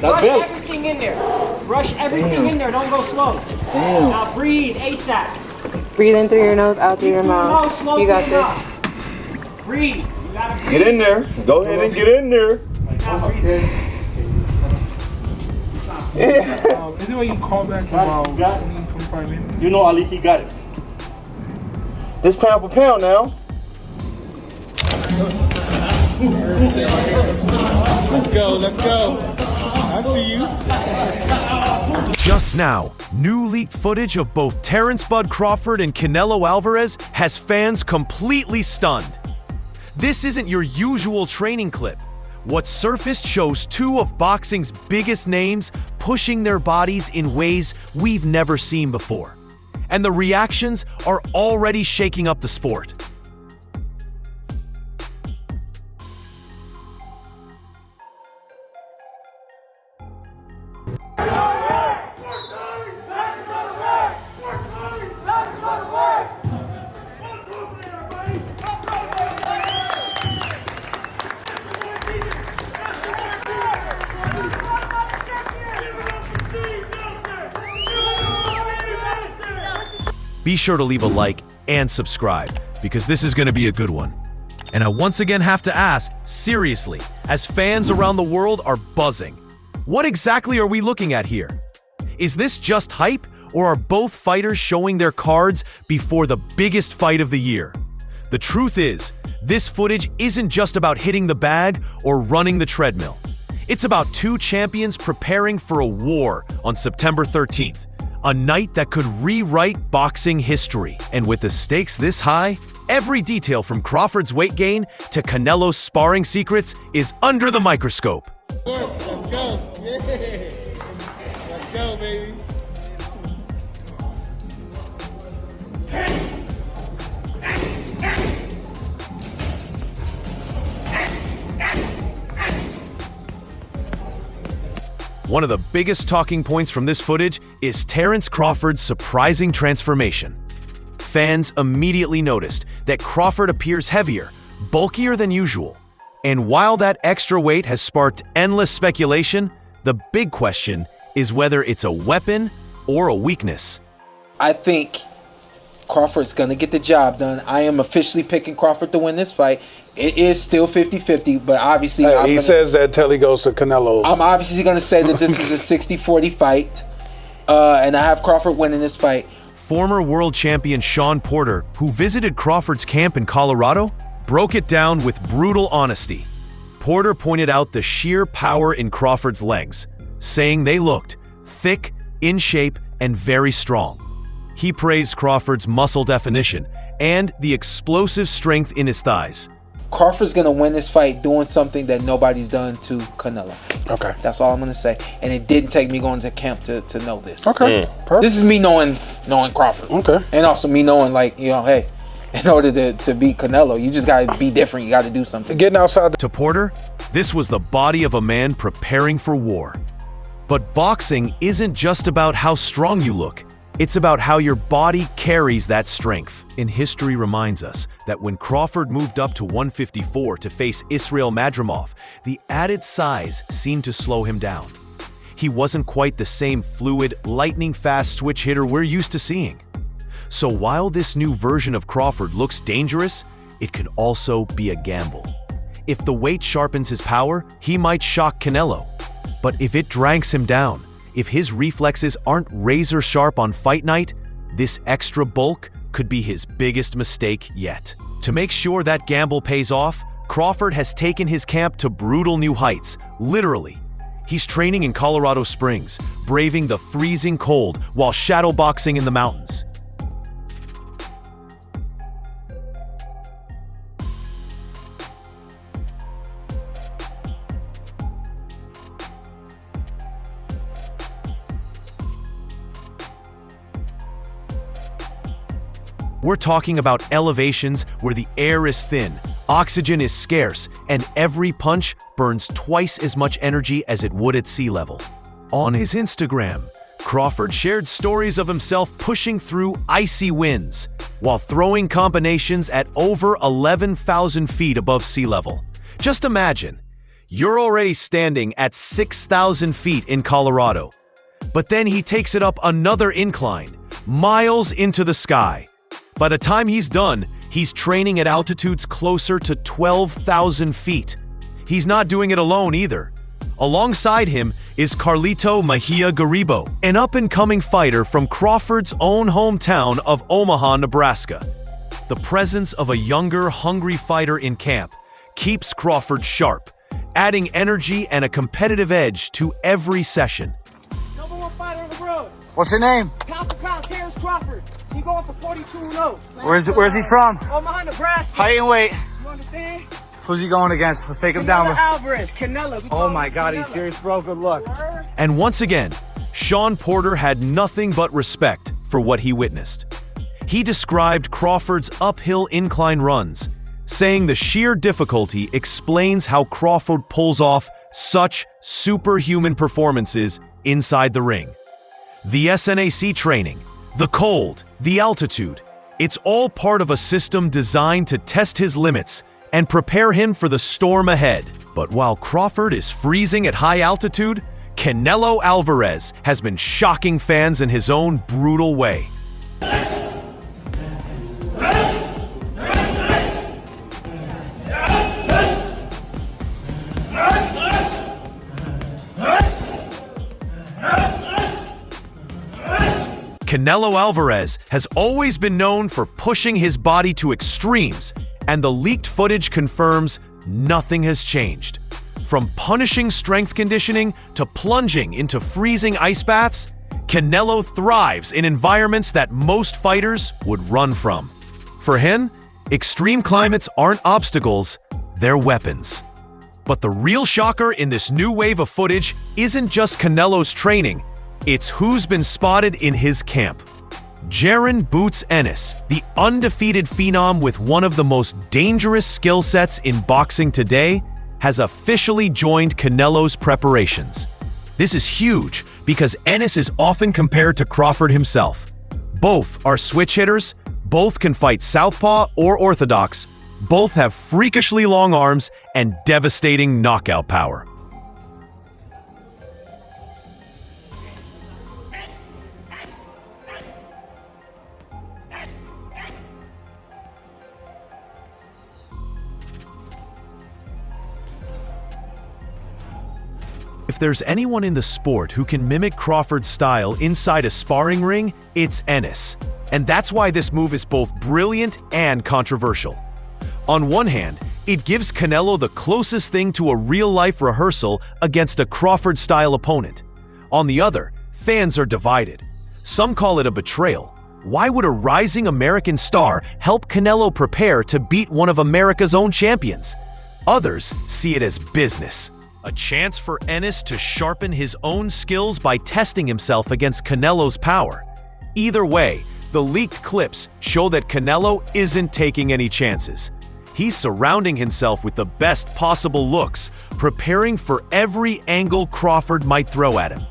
Rush everything in there. Rush everything in there. Don't go slow. Damn. Now breathe ASAP. Breathe in through your nose, out through your mouth. You got this. Breathe. You gotta breathe. Get in there. Go ahead and get in there. Is it when you call back about 25 minutes? You know Ali, he got it. This pound for pound now. Let's go, let's go. I see you. Just now, new leaked footage of both Terence "Bud" Crawford and Canelo Alvarez has fans completely stunned. This isn't your usual training clip. What surfaced shows two of boxing's biggest names pushing their bodies in ways we've never seen before. And the reactions are already shaking up the sport. Be sure to leave a like and subscribe, because this is going to be a good one. And I once again have to ask, seriously, as fans around the world are buzzing, what exactly are we looking at here? Is this just hype, or are both fighters showing their cards before the biggest fight of the year? The truth is, this footage isn't just about hitting the bag or running the treadmill. It's about two champions preparing for a war on September 13th. A night that could rewrite boxing history. And with the stakes this high, every detail from Crawford's weight gain to Canelo's sparring secrets is under the microscope. Let's go. Yeah. Let's go, baby. One of the biggest talking points from this footage is Terence Crawford's surprising transformation. Fans immediately noticed that Crawford appears heavier, bulkier than usual. And while that extra weight has sparked endless speculation, the big question is whether it's a weapon or a weakness. I think Crawford's going to get the job done. I am officially picking Crawford to win this fight. It is still 50-50, but obviously... He says that till he goes to Canelo. I'm obviously going to say that this is a 60-40 fight, and I have Crawford winning this fight. Former world champion Shawn Porter, who visited Crawford's camp in Colorado, broke it down with brutal honesty. Porter pointed out the sheer power in Crawford's legs, saying they looked thick, in shape, and very strong. He praised Crawford's muscle definition and the explosive strength in his thighs. Crawford's going to win this fight doing something that nobody's done to Canelo. Okay. That's all I'm going to say. And it didn't take me going to camp to know this. Okay. Perfect. This is me knowing Crawford. Okay. And also me knowing, like, you know, hey, in order to beat Canelo, you just got to be different. You got to do something. Getting outside. To Porter, this was the body of a man preparing for war. But boxing isn't just about how strong you look. It's about how your body carries that strength. And history reminds us that when Crawford moved up to 154 to face Israil Madrimov, the added size seemed to slow him down. He wasn't quite the same fluid, lightning-fast switch hitter we're used to seeing. So while this new version of Crawford looks dangerous, it could also be a gamble. If the weight sharpens his power, he might shock Canelo. But if it drags him down, if his reflexes aren't razor sharp on fight night, this extra bulk could be his biggest mistake yet. To make sure that gamble pays off, Crawford has taken his camp to brutal new heights, literally. He's training in Colorado Springs, braving the freezing cold while shadowboxing in the mountains. We're talking about elevations where the air is thin, oxygen is scarce, and every punch burns twice as much energy as it would at sea level. On his Instagram, Crawford shared stories of himself pushing through icy winds while throwing combinations at over 11,000 feet above sea level. Just imagine, You're already standing at 6,000 feet in Colorado. But then he takes it up another incline, miles into the sky. By the time he's done, he's training at altitudes closer to 12,000 feet. He's not doing it alone either. Alongside him is Carlito Mejia Garibo, an up-and-coming fighter from Crawford's own hometown of Omaha, Nebraska. The presence of a younger, hungry fighter in camp keeps Crawford sharp, adding energy and a competitive edge to every session. Number one fighter on the road. What's your name? Pound for pound, Terence Crawford. He going for 42-0. Where's he from? Omaha, Nebraska. Height and weight. You understand? Who's he going against? Let's take him Canelo down. Alvarez, Canelo. Oh my God, he's serious, bro. Good luck. And once again, Sean Porter had nothing but respect for what he witnessed. He described Crawford's uphill incline runs, saying the sheer difficulty explains how Crawford pulls off such superhuman performances inside the ring. The SNAC training, the cold, the altitude, it's all part of a system designed to test his limits and prepare him for the storm ahead. But while Crawford is freezing at high altitude, Canelo Alvarez has been shocking fans in his own brutal way. Canelo Alvarez has always been known for pushing his body to extremes, and the leaked footage confirms nothing has changed. From punishing strength conditioning to plunging into freezing ice baths, Canelo thrives in environments that most fighters would run from. For him, extreme climates aren't obstacles, they're weapons. But the real shocker in this new wave of footage isn't just Canelo's training, it's who's been spotted in his camp. Jaron Boots Ennis, the undefeated phenom with one of the most dangerous skill sets in boxing today, has officially joined Canelo's preparations. This is huge because Ennis is often compared to Crawford himself. Both are switch hitters, both can fight southpaw or orthodox, both have freakishly long arms and devastating knockout power. If there's anyone in the sport who can mimic Crawford's style inside a sparring ring, it's Ennis. And that's why this move is both brilliant and controversial. On one hand, it gives Canelo the closest thing to a real-life rehearsal against a Crawford-style opponent. On the other, fans are divided. Some call it a betrayal. Why would a rising American star help Canelo prepare to beat one of America's own champions? Others see it as business. A chance for Ennis to sharpen his own skills by testing himself against Canelo's power. Either way, the leaked clips show that Canelo isn't taking any chances. He's surrounding himself with the best possible looks, preparing for every angle Crawford might throw at him.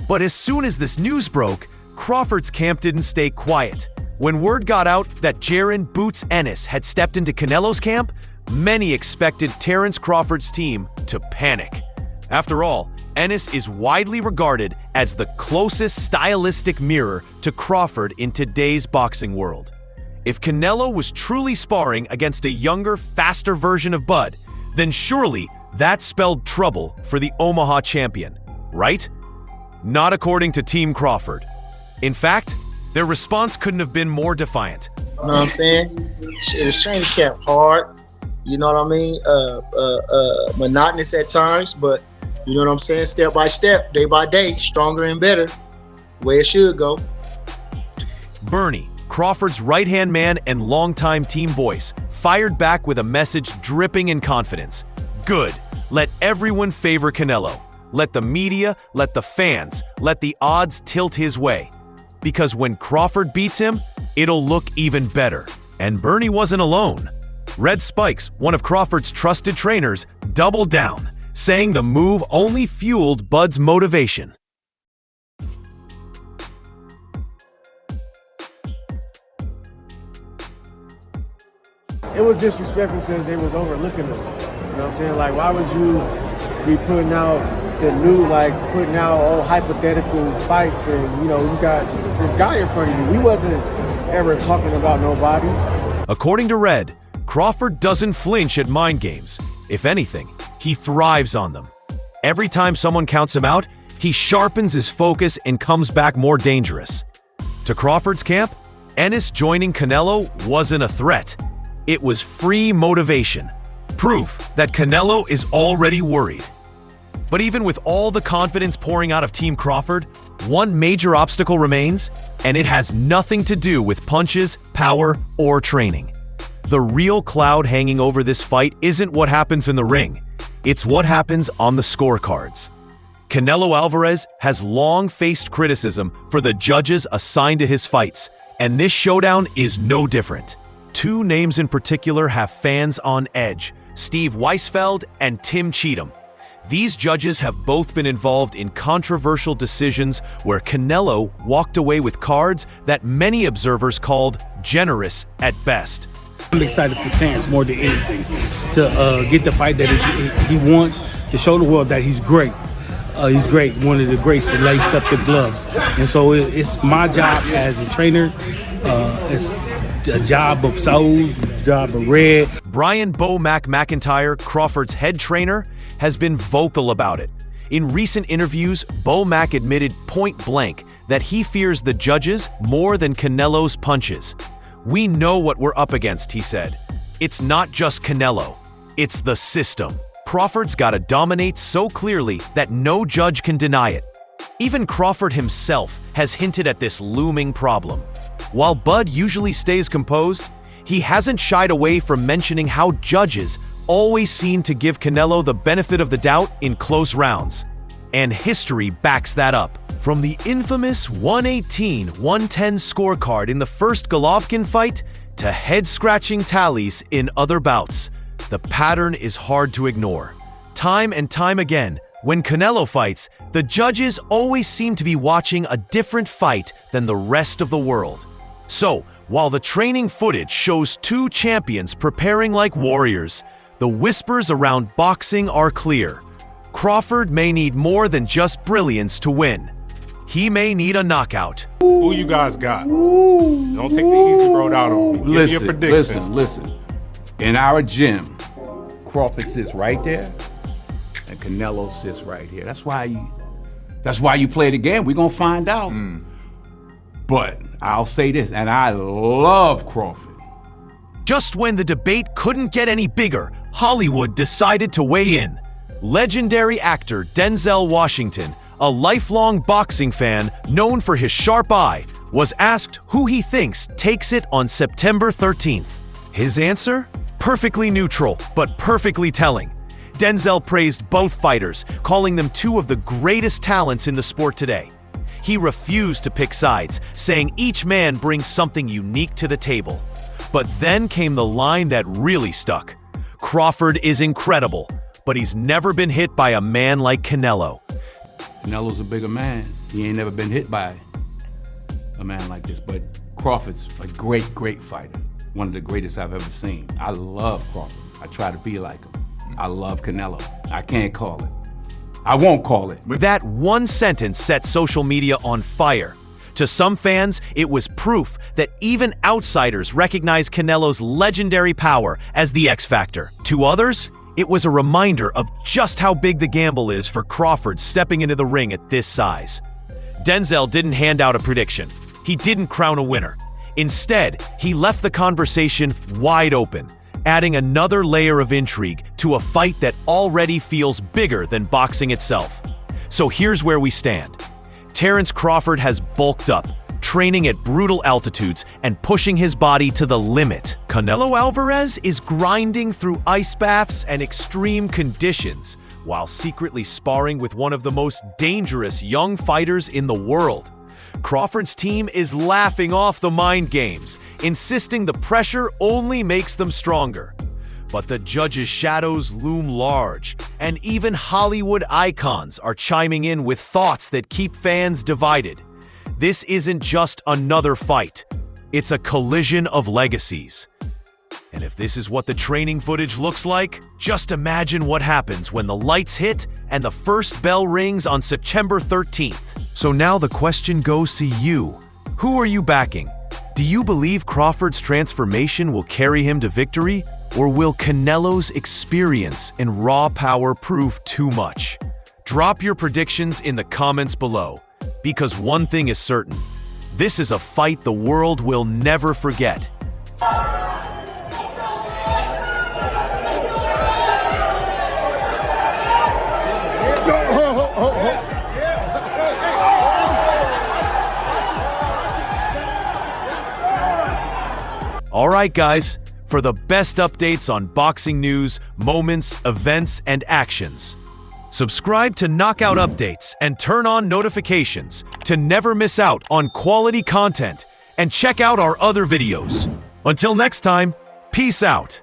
But as soon as this news broke, Crawford's camp didn't stay quiet. When word got out that Jaron Boots Ennis had stepped into Canelo's camp, many expected Terence Crawford's team to panic. After all, Ennis is widely regarded as the closest stylistic mirror to Crawford in today's boxing world. If Canelo was truly sparring against a younger, faster version of Bud, then surely that spelled trouble for the Omaha champion, right? Not according to Team Crawford. In fact, their response couldn't have been more defiant. You know what I'm saying? It's training camp hard. You know what I mean? Monotonous at times, but you know what I'm saying? Step by step, day by day, stronger and better. The way it should go. Bernie, Crawford's right-hand man and longtime team voice, fired back with a message dripping in confidence. Good. Let everyone favor Canelo. Let the media, let the fans, let the odds tilt his way. Because when Crawford beats him, it'll look even better. And Bernie wasn't alone. Red Spikes, one of Crawford's trusted trainers, doubled down, saying the move only fueled Bud's motivation. It was disrespectful because they was overlooking us. You know what I'm saying? Like, why would you be putting out putting out hypothetical fights and, you got this guy in front of you. We wasn't ever talking about nobody. According to Red, Crawford doesn't flinch at mind games. If anything, he thrives on them. Every time someone counts him out, he sharpens his focus and comes back more dangerous. To Crawford's camp, Ennis joining Canelo wasn't a threat. It was free motivation, proof that Canelo is already worried. But even with all the confidence pouring out of Team Crawford, one major obstacle remains, and it has nothing to do with punches, power, or training. The real cloud hanging over this fight isn't what happens in the ring. It's what happens on the scorecards. Canelo Alvarez has long faced criticism for the judges assigned to his fights, and this showdown is no different. Two names in particular have fans on edge: Steve Weisfeld and Tim Cheatham. These judges have both been involved in controversial decisions where Canelo walked away with cards that many observers called generous at best. I'm excited for Terence more than anything to get the fight that he wants, to show the world that he's great. He's great, one of the greats that laced up the gloves. And so it's my job as a trainer. It's a job of Soul, a job of Red. Brian Bo Mac McIntyre, Crawford's head trainer, has been vocal about it. In recent interviews, Bo Mac admitted point blank that he fears the judges more than Canelo's punches. "We know what we're up against," he said. "It's not just Canelo, it's the system." Crawford's got to dominate so clearly that no judge can deny it. Even Crawford himself has hinted at this looming problem. While Bud usually stays composed, he hasn't shied away from mentioning how judges always seem to give Canelo the benefit of the doubt in close rounds. And history backs that up. From the infamous 118-110 scorecard in the first Golovkin fight to head-scratching tallies in other bouts, the pattern is hard to ignore. Time and time again, when Canelo fights, the judges always seem to be watching a different fight than the rest of the world. So, while the training footage shows two champions preparing like warriors, the whispers around boxing are clear. Crawford may need more than just brilliance to win. He may need a knockout. Who you guys got? Don't take the easy road out on me. Give me a prediction. Listen. In our gym, Crawford sits right there, and Canelo sits right here. That's why you play the game. We're gonna find out. But I'll say this, and I love Crawford. Just when the debate couldn't get any bigger, Hollywood decided to weigh in. Legendary actor Denzel Washington, a lifelong boxing fan known for his sharp eye, was asked who he thinks takes it on September 13th. His answer? Perfectly neutral, but perfectly telling. Denzel praised both fighters, calling them two of the greatest talents in the sport today. He refused to pick sides, saying each man brings something unique to the table. But then came the line that really stuck. Crawford is incredible, but he's never been hit by a man like Canelo. Canelo's a bigger man. He ain't never been hit by a man like this, but Crawford's a great fighter. One of the greatest I've ever seen. I love Crawford. I try to be like him. I love Canelo. I can't call it. I won't call it. That one sentence set social media on fire. To some fans, it was proof that even outsiders recognize Canelo's legendary power as the X factor. To others, it was a reminder of just how big the gamble is for Crawford stepping into the ring at this size. Denzel didn't hand out a prediction. He didn't crown a winner. Instead, he left the conversation wide open, adding another layer of intrigue to a fight that already feels bigger than boxing itself. So here's where we stand. Terence Crawford has bulked up, training at brutal altitudes and pushing his body to the limit. Canelo Alvarez is grinding through ice baths and extreme conditions while secretly sparring with one of the most dangerous young fighters in the world. Crawford's team is laughing off the mind games, insisting the pressure only makes them stronger. But the judges' shadows loom large, and even Hollywood icons are chiming in with thoughts that keep fans divided. This isn't just another fight. It's a collision of legacies. And if this is what the training footage looks like, just imagine what happens when the lights hit and the first bell rings on September 13th. So now the question goes to you. Who are you backing? Do you believe Crawford's transformation will carry him to victory? Or will Canelo's experience and raw power prove too much? Drop your predictions in the comments below, because one thing is certain. This is a fight the world will never forget. All right, guys, for the best updates on boxing news, moments, events, and actions, subscribe to Knockout Updates and turn on notifications to never miss out on quality content, and check out our other videos. Until next time, peace out.